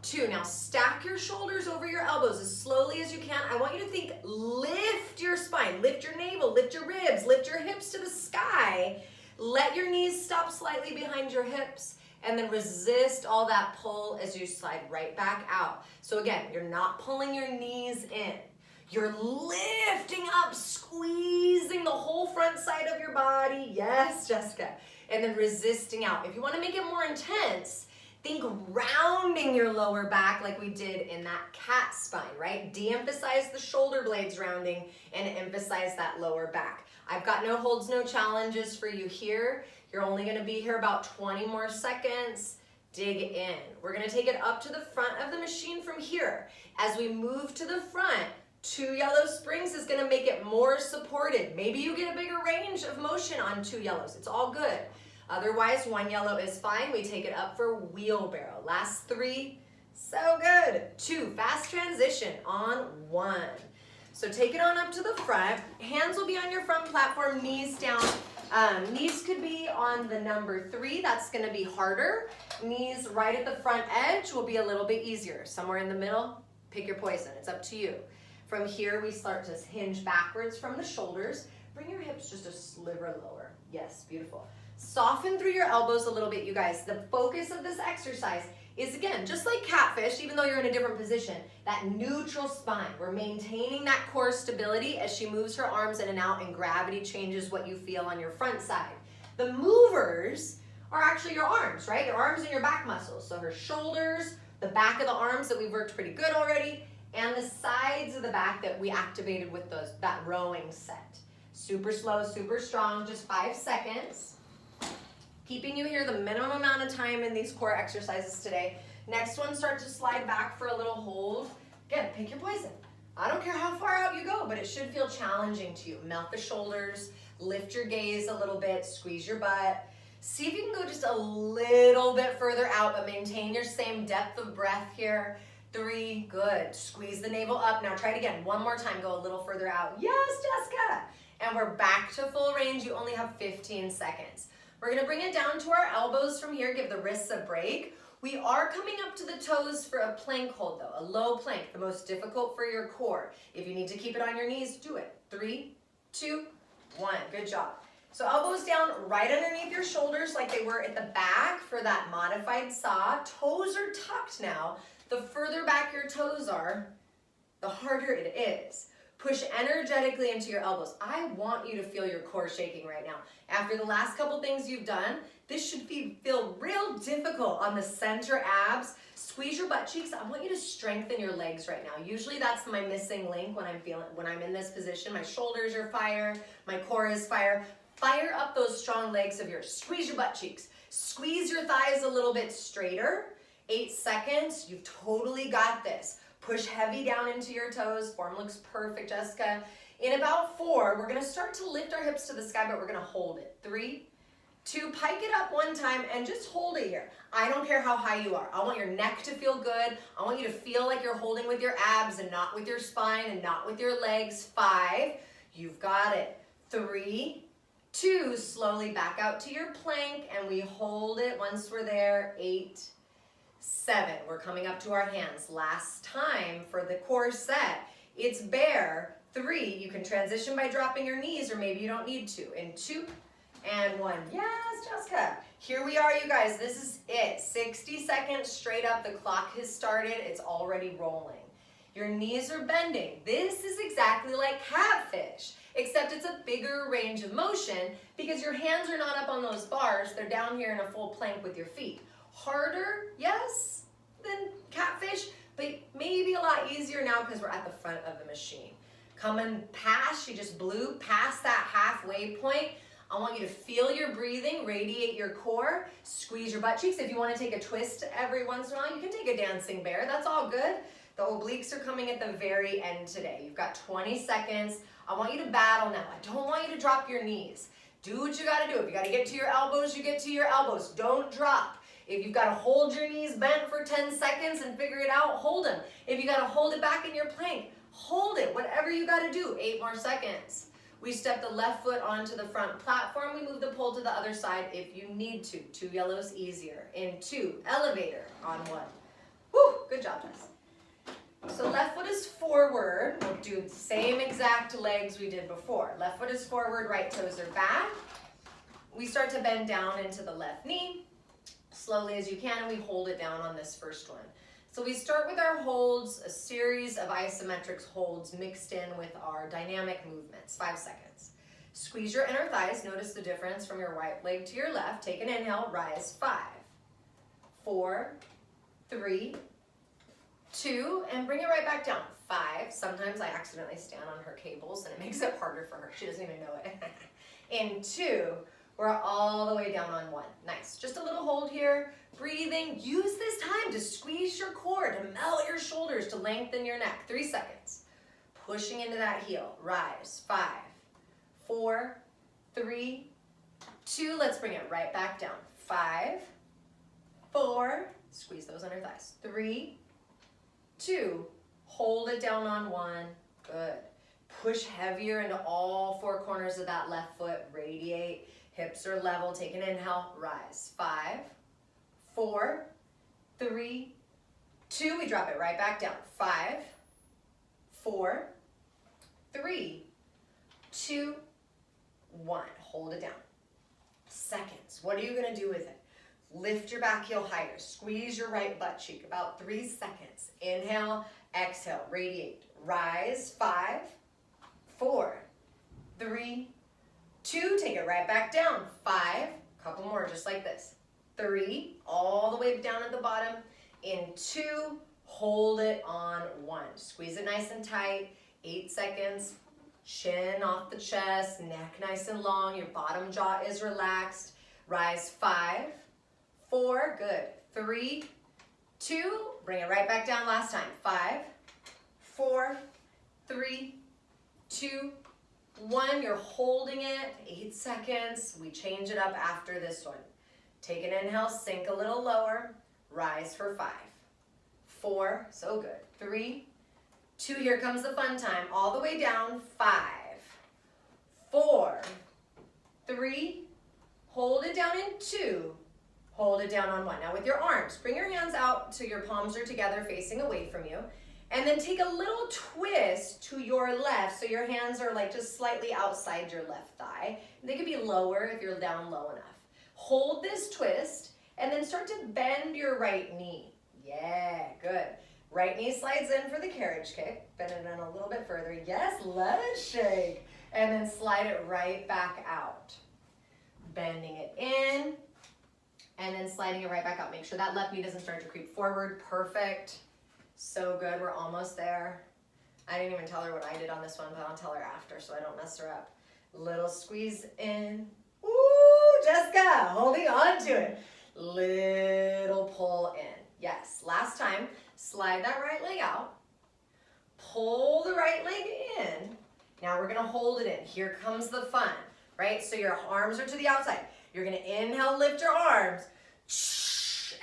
2, now stack your shoulders over your elbows as slowly as you can. I want you to think, lift your spine, lift your navel, lift your ribs, lift your hips to the sky. Let your knees stop slightly behind your hips, and then resist all that pull as you slide right back out. So again, you're not pulling your knees in. You're lifting up, squeezing the whole front side of your body. Yes, Jessica. And then resisting out. If you want to make it more intense, think rounding your lower back like we did in that cat spine, right? De-emphasize the shoulder blades rounding and emphasize that lower back. I've got no holds, no challenges for you here. You're only going to be here about 20 more seconds. Dig in. We're going to take it up to the front of the machine from here. As we move to the front, 2 yellow springs is going to make it more supported. Maybe you get a bigger range of motion on 2 yellows. It's all good. Otherwise, 1 yellow is fine. We take it up for wheelbarrow. Last 3. So good. 2. Fast transition on 1. So take it on up to the front. Hands will be on your front platform, knees down. Knees could be on the number 3. That's going to be harder. Knees right at the front edge will be a little bit easier. Somewhere in the middle, pick your poison. It's up to you. From here, we start to hinge backwards from the shoulders. Bring your hips just a sliver lower. Yes, beautiful. Soften through your elbows a little bit, you guys. The focus of this exercise is, again, just like catfish, even though you're in a different position, that neutral spine. We're maintaining that core stability as she moves her arms in and out, and gravity changes what you feel on your front side. The movers are actually your arms, right? Your arms and your back muscles. So her shoulders, the back of the arms that we've worked pretty good already, and the sides of the back that we activated with that rowing set. Super slow, super strong, just 5 seconds. Keeping you here the minimum amount of time in these core exercises today. Next one, start to slide back for a little hold. Again, pick your poison. I don't care how far out you go, but it should feel challenging to you. Melt the shoulders, lift your gaze a little bit, squeeze your butt. See if you can go just a little bit further out, but maintain your same depth of breath here. 3, good. Squeeze the navel up. Now try it again. One more time, go a little further out. Yes, Jessica. And we're back to full range. You only have 15 seconds. We're gonna bring it down to our elbows from here, give the wrists a break. We are coming up to the toes for a plank hold though, a low plank, the most difficult for your core. If you need to keep it on your knees, do it. 3, 2, 1, good job. So elbows down right underneath your shoulders like they were at the back for that modified saw. Toes are tucked now. The further back your toes are, the harder it is. Push energetically into your elbows. I want you to feel your core shaking right now. After the last couple things you've done, this should feel real difficult on the center abs. Squeeze your butt cheeks. I want you to strengthen your legs right now. Usually that's my missing link when I'm in this position. My shoulders are fire, my core is fire. Fire up those strong legs of yours. Squeeze your butt cheeks. Squeeze your thighs a little bit straighter. 8 seconds, you've totally got this. Push heavy down into your toes. Form looks perfect, Jessica. In about 4, we're gonna start to lift our hips to the sky, but we're gonna hold it. 3, 2, pike it up one time and just hold it here. I don't care how high you are. I want your neck to feel good. I want you to feel like you're holding with your abs and not with your spine and not with your legs. 5, you've got it. 3, 2, slowly back out to your plank and we hold it once we're there. 8, 7, we're coming up to our hands. Last time for the core set, it's bear. 3, you can transition by dropping your knees or maybe you don't need to. In 2 and 1, yes, Jessica. Here we are, you guys, this is it. 60 seconds straight up, the clock has started, it's already rolling. Your knees are bending. This is exactly like catfish, except it's a bigger range of motion because your hands are not up on those bars, they're down here in a full plank with your feet. Harder, yes, than catfish, but maybe a lot easier now because we're at the front of the machine. Coming past, she just blew past that halfway point. I want you to feel your breathing, radiate your core, squeeze your butt cheeks. If you want to take a twist every once in a while, you can take a dancing bear, that's all good. The obliques are coming at the very end today. You've got 20 seconds. I want you to battle now. I don't want you to drop your knees. Do what you gotta do. If you gotta get to your elbows, you get to your elbows. Don't drop. If you've got to hold your knees bent for 10 seconds and figure it out, hold them. If you got to hold it back in your plank, hold it. Whatever you got to do. 8 more seconds. We step the left foot onto the front platform. We move the pole to the other side if you need to. 2 yellows easier. In 2, elevator on 1. Whew, good job, Jess. So left foot is forward. We'll do the same exact legs we did before. Left foot is forward, right toes are back. We start to bend down into the left knee. Slowly as you can, and we hold it down on this first one. So we start with our holds, a series of isometric holds mixed in with our dynamic movements. 5 seconds. Squeeze your inner thighs. Notice the difference from your right leg to your left. Take an inhale, rise. 5, 4, 3, 2, and bring it right back down. 5. Sometimes I accidentally stand on her cables and it makes it harder for her. She doesn't even know it. In 2, we're all the way down on 1. Nice. Just a little hold here. Breathing. Use this time to squeeze your core, to melt your shoulders, to lengthen your neck. 3 seconds. Pushing into that heel. Rise. 5, 4, 3, 2. Let's bring it right back down. 5, 4. Squeeze those under thighs. 3, 2. Hold it down on 1. Good. Push heavier into all 4 corners of that left foot. Radiate. Hips are level. Take an inhale. Rise. 5, 4, 3, 2. We drop it right back down. 5, 4, 3, 2, 1. Hold it down. Seconds. What are you going to do with it? Lift your back heel higher. Squeeze your right butt cheek. About 3 seconds. Inhale. Exhale. Radiate. Rise. 5, 4, 3, 2, take it right back down. 5, couple more just like this. 3, all the way down at the bottom. In 2, hold it on 1. Squeeze it nice and tight. 8 seconds. Chin off the chest, neck nice and long. Your bottom jaw is relaxed. Rise. 5, 4, good. 3, 2, bring it right back down last time. 5, 4, 3, 2, 1, you're holding it, 8 seconds. We change it up after this one. Take an inhale, sink a little lower, rise for 5, 4, so good. 3, 2, here comes the fun time. All the way down, 5, 4, 3, hold it down in 2, hold it down on 1. Now with your arms, bring your hands out till your palms are together facing away from you. And then take a little twist to your left so your hands are like just slightly outside your left thigh. They could be lower if you're down low enough. Hold this twist and then start to bend your right knee. Yeah, good. Right knee slides in for the carriage kick. Bend it in a little bit further. Yes, let it shake. And then slide it right back out. Bending it in and then sliding it right back out. Make sure that left knee doesn't start to creep forward. Perfect. So good, we're almost there. I didn't even tell her what I did on this one, but I'll tell her after so I don't mess her up. Little squeeze in. Ooh, Jessica, holding on to it. Little pull in. Yes, last time, slide that right leg out. Pull the right leg in. Now we're gonna hold it in. Here comes the fun, right? So your arms are to the outside. You're gonna inhale, lift your arms.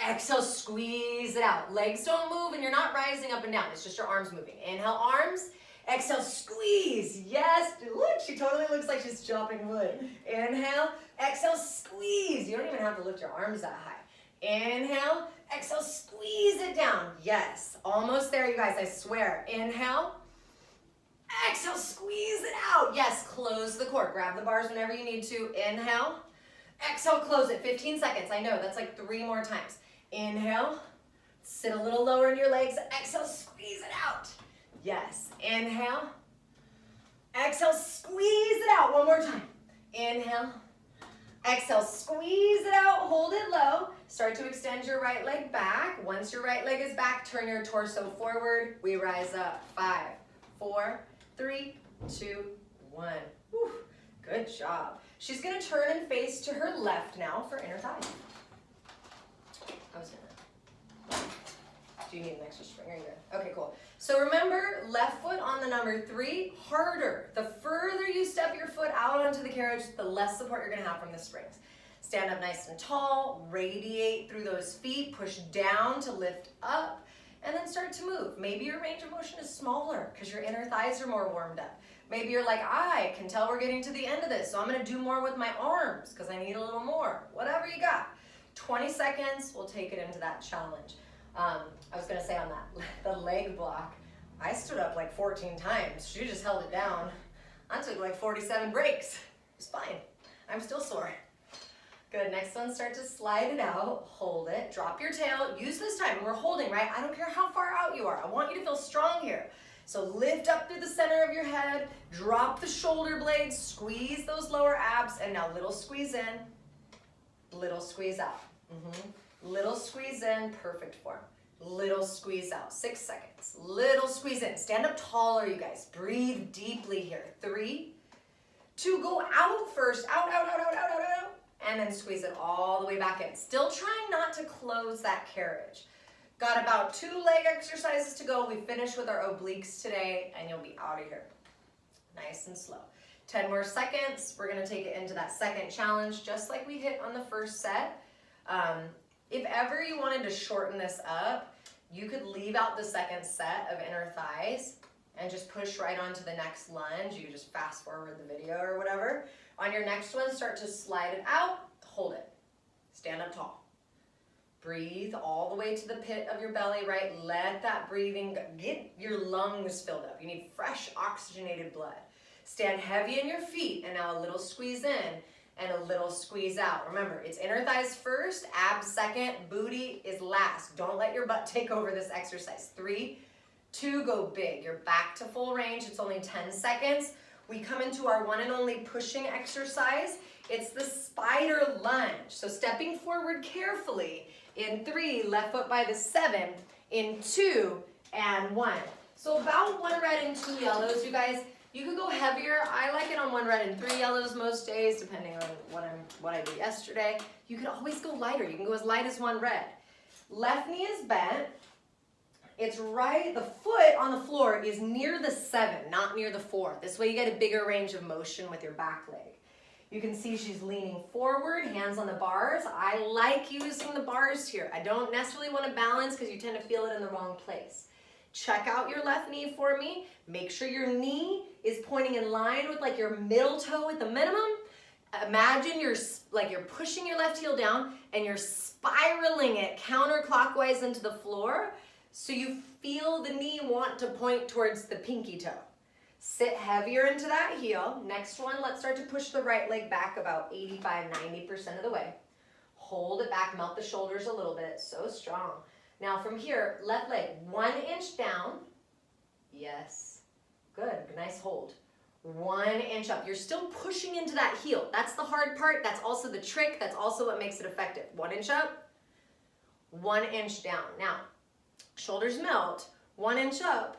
Exhale, squeeze it out. Legs don't move and you're not rising up and down. It's just your arms moving. Inhale, arms. Exhale, squeeze. Yes. Look, she totally looks like she's chopping wood. Inhale, exhale, squeeze. You don't even have to lift your arms that high. Inhale, exhale, squeeze it down. Yes. Almost there, you guys, I swear. Inhale. Exhale, squeeze it out. Yes, close the core. Grab the bars whenever you need to. Inhale. Exhale, close it. 15 seconds. I know, that's like 3 more times. Inhale, sit a little lower in your legs. Exhale, squeeze it out. Yes, inhale. Exhale, squeeze it out. One more time. Inhale. Exhale, squeeze it out. Hold it low. Start to extend your right leg back. Once your right leg is back, turn your torso forward. We rise up. 5, 4, 3, 2, 1. Whew. Good job. She's gonna turn and face to her left now for inner thigh. Do you need an extra string? Are you good? Okay, cool. So remember, left foot on the number 3, harder. The further you step your foot out onto the carriage, the less support you're gonna have from the springs. Stand up nice and tall, radiate through those feet, push down to lift up, and then start to move. Maybe your range of motion is smaller because your inner thighs are more warmed up. Maybe you're like, I can tell we're getting to the end of this, so I'm gonna do more with my arms because I need a little more. Whatever you got. 20 seconds, we'll take it into that challenge. I was gonna say on that, the leg block, I stood up like 14 times. She just held it down. I took like 47 breaks. It was fine. I'm still sore. Good, next one, start to slide it out, hold it, drop your tail, use this time, we're holding, right? I don't care how far out you are, I want you to feel strong here. So lift up through the center of your head, drop the shoulder blades, squeeze those lower abs, and now little squeeze in, little squeeze out. Little squeeze in, perfect form. Little squeeze out, 6 seconds. Little squeeze in, stand up taller, you guys. Breathe deeply here. 3, 2, go out first, out, out, out, out, out, out, out, and then squeeze it all the way back in. Still trying not to close that carriage. Got about 2 leg exercises to go. We finished with our obliques today, and you'll be out of here. Nice and slow. 10 more seconds. We're gonna take it into that second challenge, just like we hit on the first set. If ever you wanted to shorten this up, you could leave out the second set of inner thighs and just push right on to the next lunge. You could just fast forward the video or whatever. On your next one, start to slide it out, hold it. Stand up tall. Breathe all the way to the pit of your belly, right? Let that breathing, get your lungs filled up. You need fresh oxygenated blood. Stand heavy in your feet, and now a little squeeze in and a little squeeze out. Remember, it's inner thighs first, abs second, booty is last. Don't let your butt take over this exercise. 3, 2, go big. You're back to full range. It's only 10 seconds. We come into our one and only pushing exercise. It's the spider lunge. So stepping forward carefully in 3, left foot by the 7, in 2, and 1. So about 1 red and 2 yellows, you guys. You could go heavier. I like it on 1 red and 3 yellows most days, depending on what I did yesterday. You could always go lighter. You can go as light as 1 red. Left knee is bent. It's right, the foot on the floor is near the 7, not near the 4. This way you get a bigger range of motion with your back leg. You can see she's leaning forward, hands on the bars. I like using the bars here. I don't necessarily want to balance because you tend to feel it in the wrong place. Check out your left knee for me. Make sure your knee is pointing in line with like your middle toe at the minimum. Imagine you're pushing your left heel down and you're spiraling it counterclockwise into the floor so you feel the knee want to point towards the pinky toe. Sit heavier into that heel. Next one, let's start to push the right leg back about 85-90% of the way. Hold it back, melt the shoulders a little bit, so strong. Now from here, left leg, 1 inch down. Yes, good, nice hold. 1 inch up. You're still pushing into that heel. That's the hard part. That's also the trick. That's also what makes it effective. 1 inch up, 1 inch down. Now, shoulders melt, 1 inch up,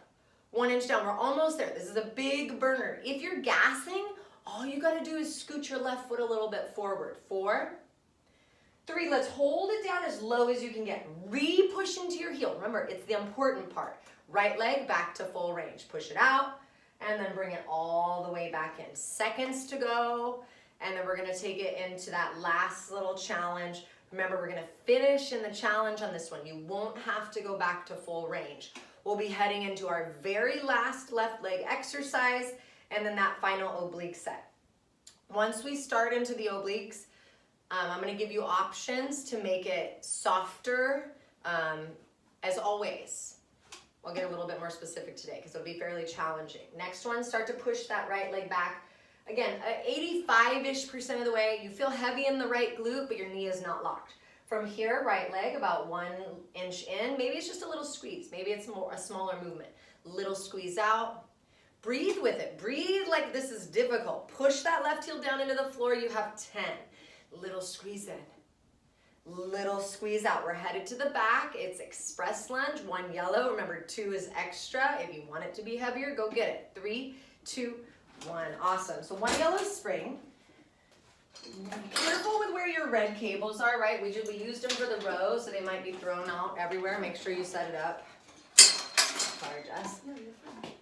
1 inch down. We're almost there. This is a big burner. If you're gassing, all you got to do is scoot your left foot a little bit forward. 4, 3, let's hold it down as low as you can get. Re-push into your heel. Remember, it's the important part. Right leg back to full range. Push it out, and then bring it all the way back in. Seconds to go, and then we're gonna take it into that last little challenge. Remember, we're gonna finish in the challenge on this one. You won't have to go back to full range. We'll be heading into our very last left leg exercise, and then that final oblique set. Once we start into the obliques, I'm gonna give you options to make it softer, as always. I'll get a little bit more specific today because it'll be fairly challenging. Next one, start to push that right leg back. Again, 85-ish% of the way. You feel heavy in the right glute, but your knee is not locked. From here, right leg about 1 inch in. Maybe it's just a little squeeze. Maybe it's a smaller movement. Little squeeze out. Breathe with it. Breathe like this is difficult. Push that left heel down into the floor. You have 10. Little squeeze in. Little squeeze out. We're headed to the back. It's express lunge. 1 yellow. Remember, 2 is extra. If you want it to be heavier, go get it. 3, 2, 1. Awesome. So 1 yellow spring. Careful with where your red cables are, right? We used them for the row, so they might be thrown out everywhere. Make sure you set it up. Sorry, Jess.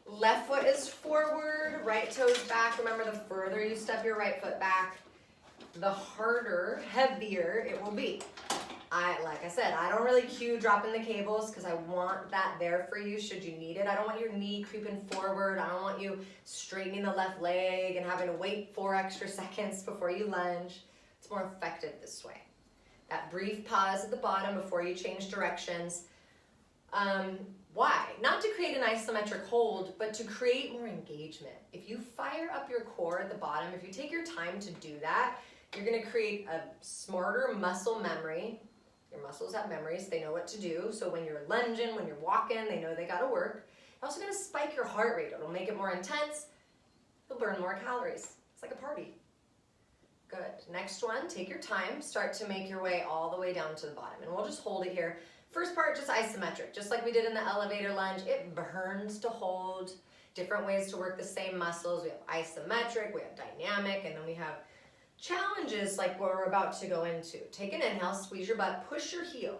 Left foot is forward. Right toes back. Remember, the further you step your right foot back, the harder, heavier it will be. Like I said, I don't really cue dropping the cables because I want that there for you should you need it. I don't want your knee creeping forward. I don't want you straightening the left leg and having to wait 4 extra seconds before you lunge. It's more effective this way. That brief pause at the bottom before you change directions. Why? Not to create an isometric hold, but to create more engagement. If you fire up your core at the bottom, if you take your time to do that, you're going to create a smarter muscle memory. Your muscles have memories. They know what to do. So when you're lunging, when you're walking, they know they got to work. You're also going to spike your heart rate. It'll make it more intense. You'll burn more calories. It's like a party. Good. Next one, take your time. Start to make your way all the way down to the bottom. And we'll just hold it here. First part, just isometric. Just like we did in the elevator lunge, it burns to hold. Different ways to work the same muscles. We have isometric, we have dynamic, and then we have challenges like what we're about to go into. Take an inhale, squeeze your butt, push your heel.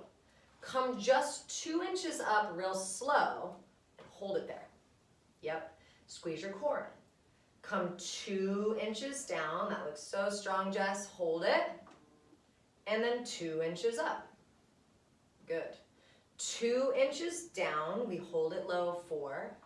Come just 2 inches up real slow and hold it there. Yep. Squeeze your core. Come 2 inches down. That looks so strong, Jess. Hold it. And then 2 inches up. Good. 2 inches down. We hold it low. 4.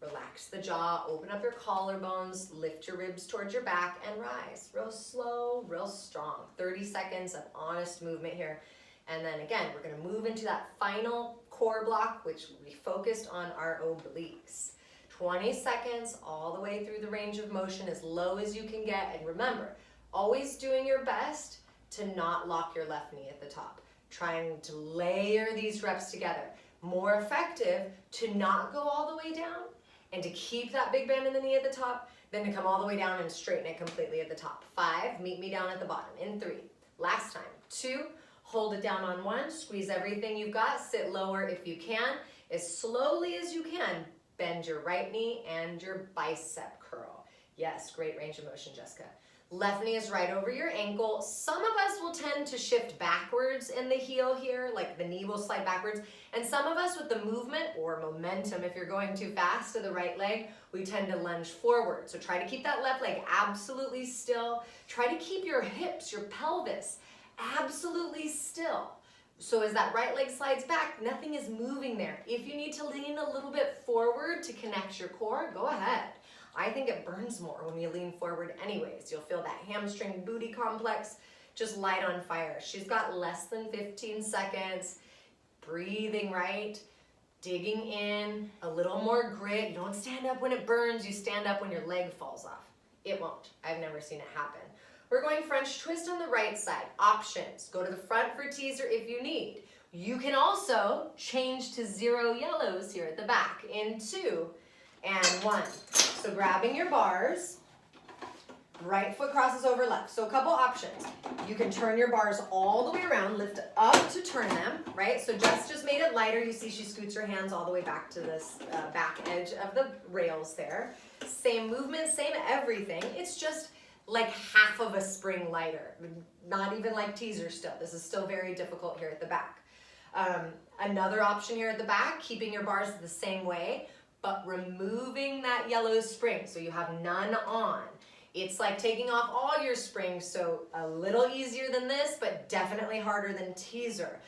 Relax the jaw, open up your collarbones, lift your ribs towards your back, and rise. Real slow, real strong. 30 seconds of honest movement here. And then again, we're going to move into that final core block, which we focused on our obliques. 20 seconds all the way through the range of motion, as low as you can get. And remember, always doing your best to not lock your left knee at the top. Trying to layer these reps together. More effective to not go all the way down and to keep that big bend in the knee at the top, then to come all the way down and straighten it completely at the top. 5, meet me down at the bottom in 3. Last time. 2, hold it down on 1, squeeze everything you've got, sit lower if you can. As slowly as you can, bend your right knee and your bicep curl. Yes, great range of motion, Jessica. Left knee is right over your ankle. Some of us will tend to shift backwards in the heel here, like the knee will slide backwards. And some of us with the movement or momentum, if you're going too fast to the right leg, we tend to lunge forward. So try to keep that left leg absolutely still. Try to keep your hips, your pelvis absolutely still. So as that right leg slides back, nothing is moving there. If you need to lean a little bit forward to connect your core, go ahead. I think it burns more when you lean forward anyways. You'll feel that hamstring booty complex just light on fire. She's got less than 15 seconds. Breathing right, digging in, a little more grit. You don't stand up when it burns, you stand up when your leg falls off. It won't. I've never seen it happen. We're going French twist on the right side. Options. Go to the front for teaser if you need. You can also change to 0 yellows here at the back in 2 and 1. So grabbing your bars, right foot crosses over left. So a couple options. You can turn your bars all the way around, lift up to turn them, right? So Jess just made it lighter. You see she scoots her hands all the way back to this back edge of the rails there. Same movement, same everything. It's just like half of a spring lighter. Not even like teaser still. This is still very difficult here at the back. Another option here at the back, keeping your bars the same way, but removing that yellow spring so you have none on. It's like taking off all your springs, so a little easier than this, but definitely harder than teaser.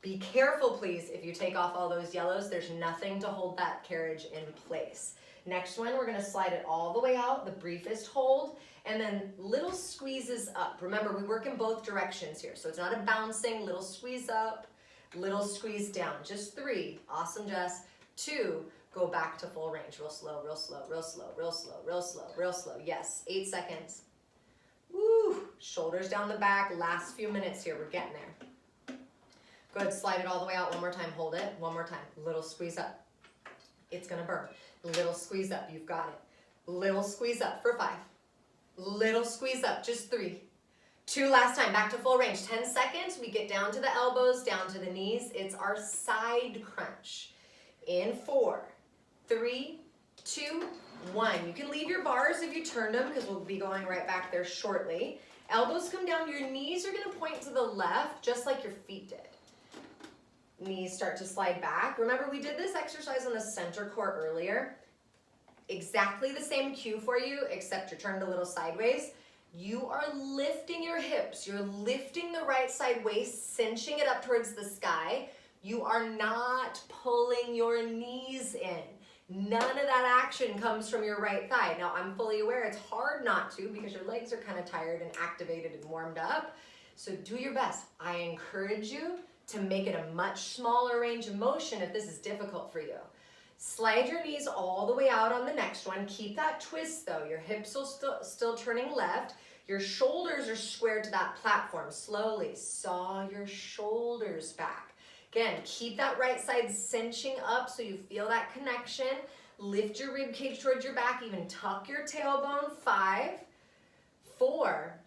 Be careful, please, if you take off all those yellows, there's nothing to hold that carriage in place. Next one, we're gonna slide it all the way out, the briefest hold, and then little squeezes up. Remember, we work in both directions here, so it's not a bouncing, little squeeze up, little squeeze down. Just 3, awesome, Jess. 2, go back to full range, real slow, real slow, real slow, real slow, real slow, real slow. Yes, 8 seconds. Woo, shoulders down the back, last few minutes here, we're getting there. Go ahead, slide it all the way out one more time, hold it, one more time. Little squeeze up, it's gonna burn. Little squeeze up, you've got it. Little squeeze up for 5. Little squeeze up, just 3. 2 last time, back to full range. 10 seconds, we get down to the elbows, down to the knees. It's our side crunch. In 4, 3, 2, 1. You can leave your bars if you turned them because we'll be going right back there shortly. Elbows come down, your knees are gonna point to the left just like your feet did. Knees start to slide back. Remember, we did this exercise on the center core earlier. Exactly the same cue for you, except you're turned a little sideways. You are lifting your hips. You're lifting the right side waist, cinching it up towards the sky. You are not pulling your knees in. None of that action comes from your right thigh. Now, I'm fully aware it's hard not to because your legs are kind of tired and activated and warmed up. So do your best. I encourage you to make it a much smaller range of motion if this is difficult for you. Slide your knees all the way out on the next one. Keep that twist though. Your hips will still turning left. Your shoulders are squared to that platform. Slowly saw your shoulders back. Again, keep that right side cinching up so you feel that connection. Lift your rib cage towards your back, even tuck your tailbone. 5, 4,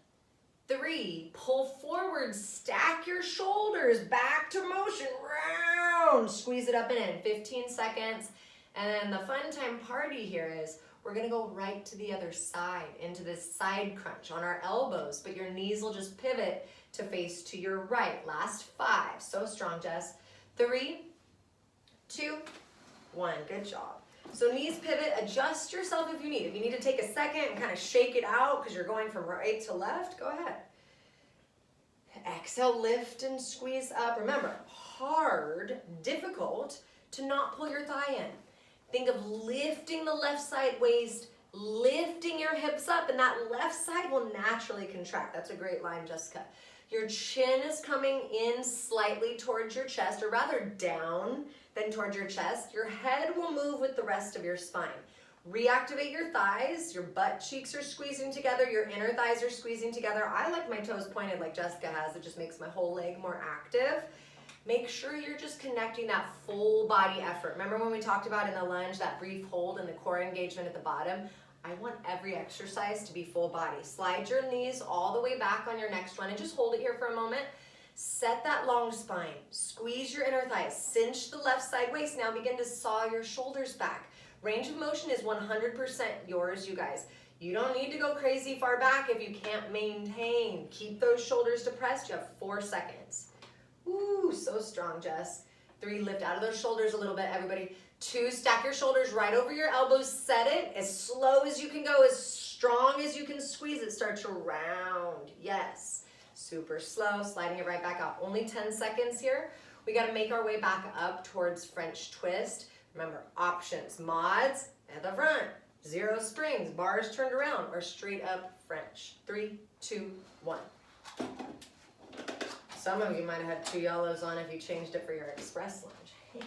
3, pull forward, stack your shoulders, back to motion, round, squeeze it up and in, 15 seconds. And then the fun time party here is we're gonna go right to the other side, into this side crunch on our elbows, but your knees will just pivot to face to your right. Last 5, so strong, Jess. 3, 2, 1, good job. So knees pivot, adjust yourself if you need. If you need to take a second and kind of shake it out because you're going from right to left, go ahead. Exhale, lift and squeeze up. Remember, hard, difficult to not pull your thigh in. Think of lifting the left side waist, lifting your hips up, and that left side will naturally contract. That's a great line, Jessica. Your chin is coming in slightly towards your chest, or rather down than towards your chest. Your head will move with the rest of your spine. Reactivate your thighs. Your butt cheeks are squeezing together. Your inner thighs are squeezing together. I like my toes pointed like Jessica has. It just makes my whole leg more active. Make sure you're just connecting that full body effort. Remember when we talked about in the lunge, that brief hold and the core engagement at the bottom? I want every exercise to be full body. Slide your knees all the way back on your next one and just hold it here for a moment. Set that long spine. Squeeze your inner thighs. Cinch the left side waist. Now begin to saw your shoulders back. Range of motion is 100% yours, you guys. You don't need to go crazy far back if you can't maintain. Keep those shoulders depressed. You have 4 seconds. Ooh, so strong, Jess. 3, lift out of those shoulders a little bit, everybody. 2, stack your shoulders right over your elbows. Set it as slow as you can go, as strong as you can squeeze it. Start to round. Yes. Super slow, sliding it right back out. Only 10 seconds here. We got to make our way back up towards French twist. Remember, options, mods at the front, 0 springs, bars turned around, or straight up French. 3, 2, 1. Some of you might have had 2 yellows on if you changed it for your express lunge.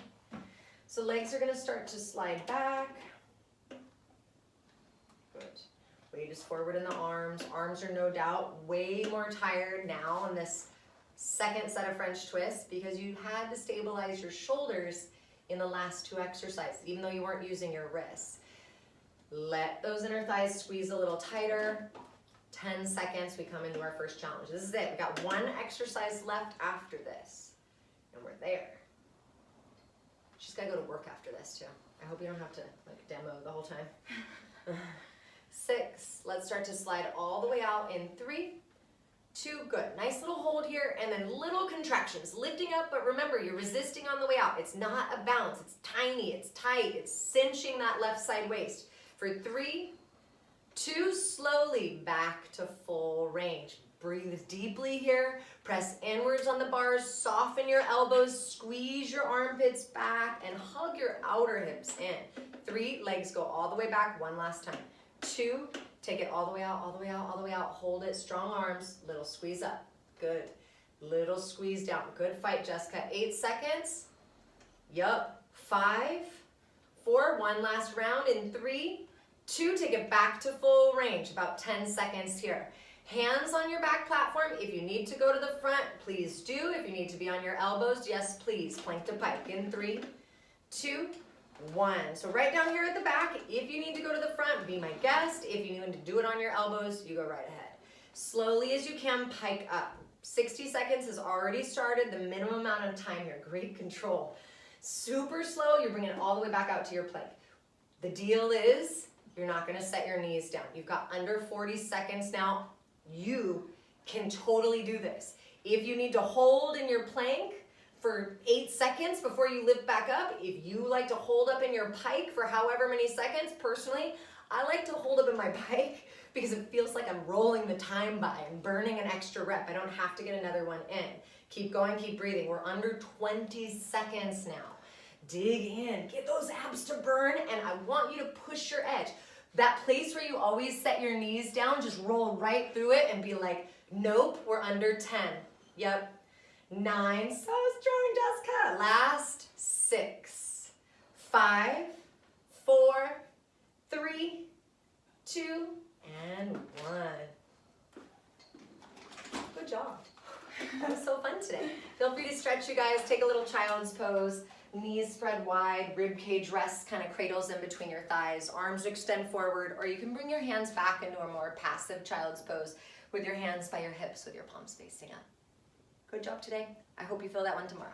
So legs are going to start to slide back. Good. Weight is forward in the arms. Arms are no doubt way more tired now on this second set of French twists because you had to stabilize your shoulders in the last 2 exercises, even though you weren't using your wrists. Let those inner thighs squeeze a little tighter. 10 seconds, we come into our first challenge. This is it. We got 1 exercise left after this, and we're there. She's got to go to work after this too. I hope you don't have to like demo the whole time. 6, let's start to slide all the way out in 3, 2, good. Nice little hold here, and then little contractions, lifting up, but remember, you're resisting on the way out. It's not a bounce, it's tiny, it's tight, it's cinching that left side waist. For 3, 2, slowly back to full range. Breathe deeply here, press inwards on the bars, soften your elbows, squeeze your armpits back, and hug your outer hips in. 3, legs go all the way back, 1 last time. 2, take it all the way out, all the way out, all the way out. Hold it, strong arms, little squeeze up. Good. Little squeeze down. Good fight, Jessica. 8 seconds. Yup. 5, 4, 1 last round in 3, 2, take it back to full range. About 10 seconds here. Hands on your back platform. If you need to go to the front, please do. If you need to be on your elbows, yes, please. Plank to pike in 3, 2, 1. So right down here at the back, if you need to go to the front, be my guest. If you need to do it on your elbows, you go right ahead. Slowly as you can, pike up. 60 seconds has already started, the minimum amount of time here. Great control. Super slow, you're bringing it all the way back out to your plank. The deal is, you're not gonna set your knees down. You've got under 40 seconds now. You can totally do this. If you need to hold in your plank for 8 seconds before you lift back up, if you like to hold up in your pike for however many seconds, personally, I like to hold up in my pike because it feels like I'm rolling the time by and burning an extra rep. I don't have to get another one in. Keep going, keep breathing. We're under 20 seconds now. Dig in, get those abs to burn, and I want you to push your edge. That place where you always set your knees down, just roll right through it and be like, nope, we're under 10. Yep. 9, so strong, Jessica. Last 6, 5, 4, 3, 2, and 1. Good job. That was so fun today. Feel free to stretch, you guys. Take a little child's pose. Knees spread wide, rib cage rests, kind of cradles in between your thighs. Arms extend forward, or you can bring your hands back into a more passive child's pose with your hands by your hips with your palms facing up. Good job today. I hope you feel that one tomorrow.